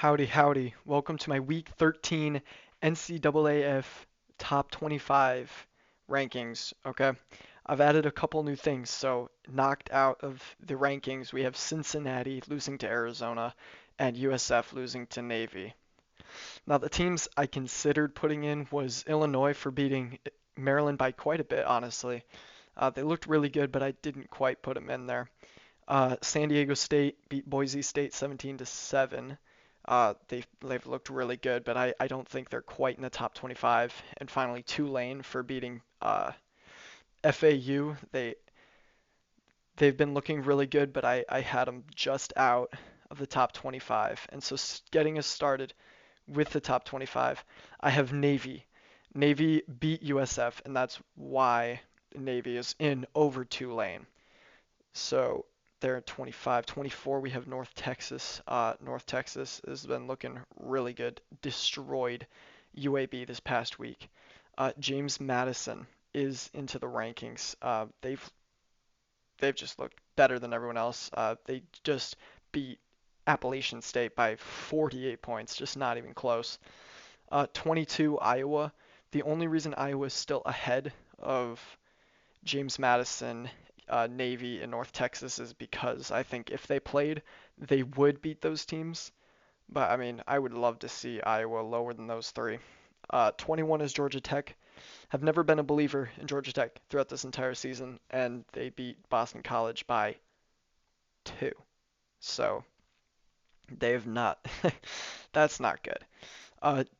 Howdy, howdy. Welcome to my Week 13 NCAAF Top 25 rankings. Okay, I've added a couple new things. So, knocked out of the rankings, we have Cincinnati losing to Arizona and USF losing to Navy. Now, the teams I considered putting in was Illinois for beating Maryland by quite a bit, honestly. They looked really good, but I didn't quite put them in there. San Diego State beat Boise State 17 to 7. They've looked really good, but I don't think they're quite in the top 25. And finally, Tulane for beating FAU. They've been looking really good, but I had them just out of the top 25. And so getting us started with the top 25, I have Navy. Navy beat USF, and that's why Navy is in over Tulane. So they're at 25. 24, we have North Texas. North Texas has been looking really good. Destroyed UAB this past week. James Madison is into the rankings. They've just looked better than everyone else. They just beat Appalachian State by 48 points, just not even close. 22, Iowa. The only reason Iowa is still ahead of James Madison, Navy, and North Texas is because I think if they played, they would beat those teams. But I mean, I would love to see Iowa lower than those three. 21 is Georgia Tech. Have never been a believer in Georgia Tech throughout this entire season, and they beat Boston College by 2. So they have not. That's not good.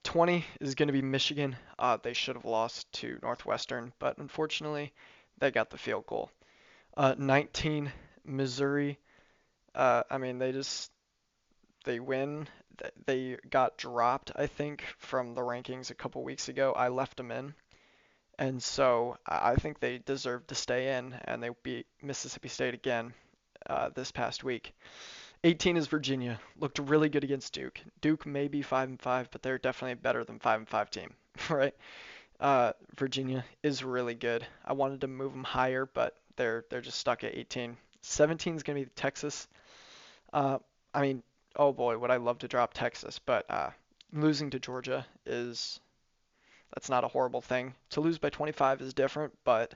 20 is going to be Michigan. They should have lost to Northwestern, but unfortunately, they got the field goal. 19, Missouri. I mean, they win. They got dropped, I think, from the rankings a couple weeks ago. I left them in, and so I think they deserve to stay in, and they beat Mississippi State again this past week. 18 is Virginia. Looked really good against Duke. Duke may be 5-5, but they're definitely a better than 5-5 team, right? Virginia is really good. I wanted to move them higher, but they're just stuck at 18. 17 is gonna be Texas. Uh, I mean, oh boy, would I love to drop Texas, but losing to Georgia is that's not a horrible thing. To lose by 25 is different, but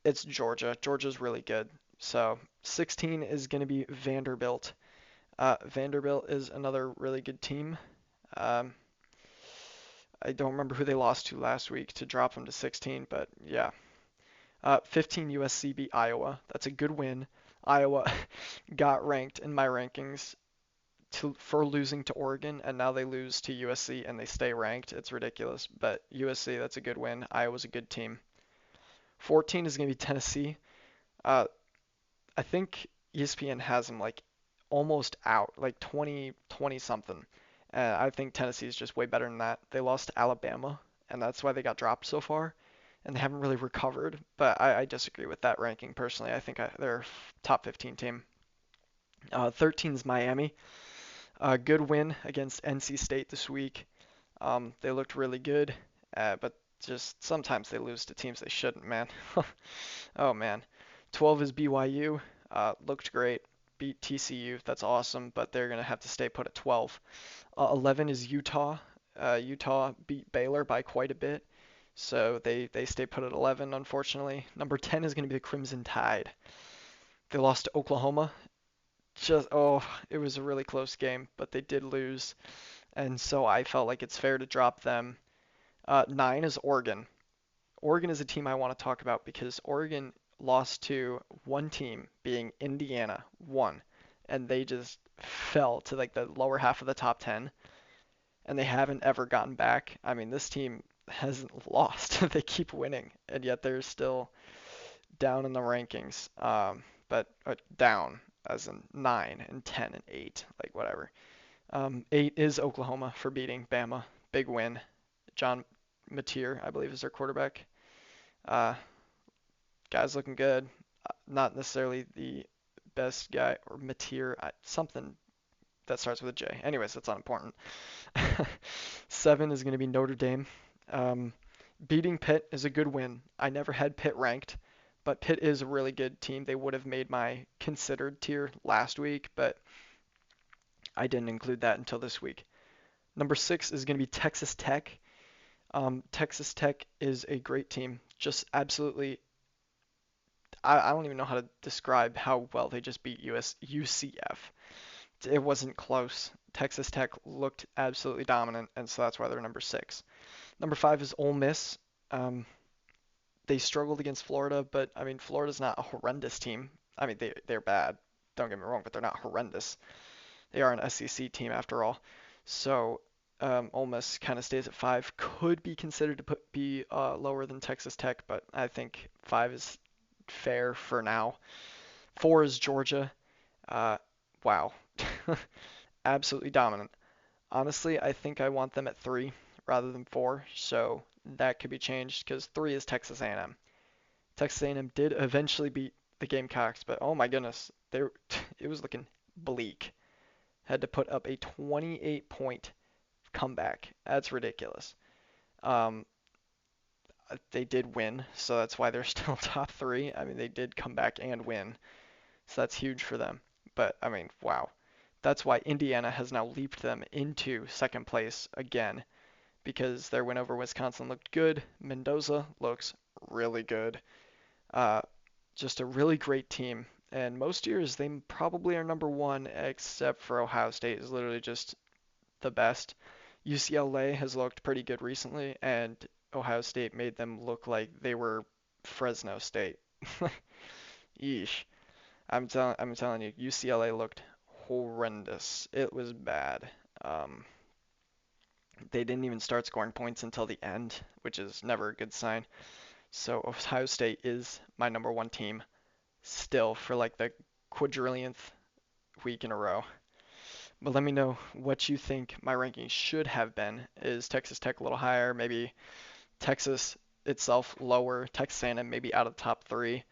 it's Georgia. Georgia's really good. So 16 is gonna be Vanderbilt. Vanderbilt is another really good team. Um, I don't remember who they lost to last week to drop them to 16, but yeah. 15 USC beat Iowa. That's a good win. Iowa got ranked in my rankings for losing to Oregon, and now they lose to USC and they stay ranked. It's ridiculous, but USC, that's a good win. Iowa's a good team. 14 is going to be Tennessee. Uh, I think ESPN has them like almost out, like 20 something. I think Tennessee is just way better than that. They lost to Alabama, and that's why they got dropped so far, and they haven't really recovered. But I disagree with that ranking personally. I think they're a top 15 team. 13 is Miami. Good win against NC State this week. They looked really good, but just sometimes they lose to teams they shouldn't, man. Oh man. 12 is BYU. Looked great. Beat TCU. That's awesome, but they're going to have to stay put at 12. 11 is Utah. Utah beat Baylor by quite a bit, so they stay put at 11, unfortunately. Number 10 is going to be the Crimson Tide. They lost to Oklahoma. It was a really close game, but they did lose, and so I felt like it's fair to drop them. 9 is Oregon. Oregon is a team I want to talk about because Oregon lost to one team, being Indiana, one, and they just fell to like the lower half of the top 10, and they haven't ever gotten back. I mean, this team hasn't lost. They keep winning, and yet they're still down in the rankings. But down as in 9 and 10 and 8, like whatever. 8 is Oklahoma for beating Bama. Big win. John Mateer, I believe, is their quarterback. Uh, Guy's looking good. Not necessarily the best guy, or Mateer, something that starts with a J. Anyways, that's not important. 7 is going to be Notre Dame. Beating Pitt is a good win. I never had Pitt ranked, but Pitt is a really good team. They would have made my considered tier last week, but I didn't include that until this week. Number 6 is going to be Texas Tech. Texas Tech is a great team. Just absolutely, I don't even know how to describe how well they just beat UCF. It wasn't close. Texas Tech looked absolutely dominant, and so that's why they're number 6. Number 5 is Ole Miss. Um, they struggled against Florida, but I mean, Florida's not a horrendous team. I mean, they're bad. Don't get me wrong, but they're not horrendous. They are an SEC team after all. So Ole Miss kind of stays at 5. Could be considered to be lower than Texas Tech, but I think 5 is fair for now. 4 is Georgia. Uh, wow, absolutely dominant. Honestly, I think I want them at 3 rather than 4, so that could be changed because 3 is Texas A&M. Texas A&M did eventually beat the Gamecocks, but oh my goodness, it was looking bleak. Had to put up a 28-point comeback. That's ridiculous. Um, they did win, so that's why they're still top 3. I mean, they did come back and win, so that's huge for them. But I mean, wow. That's why Indiana has now leaped them into second place again because their win over Wisconsin looked good. Mendoza looks really good. Uh, just a really great team. And most years they probably are number 1, except for Ohio State is literally just the best. UCLA has looked pretty good recently, and Ohio State made them look like they were Fresno State. Yeesh. I'm telling you, UCLA looked horrendous. It was bad. Um, they didn't even start scoring points until the end, which is never a good sign. So Ohio State is my number 1 team still for like the quadrillionth week in a row. But let me know what you think my ranking should have been. Is Texas Tech a little higher? Maybe Texas itself lower? Texas A&M maybe out of the top 3?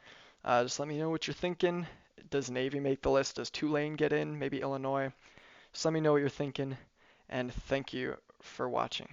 Just let me know what you're thinking. Does Navy make the list? Does Tulane get in? Maybe Illinois? Just let me know what you're thinking. And thank you for watching.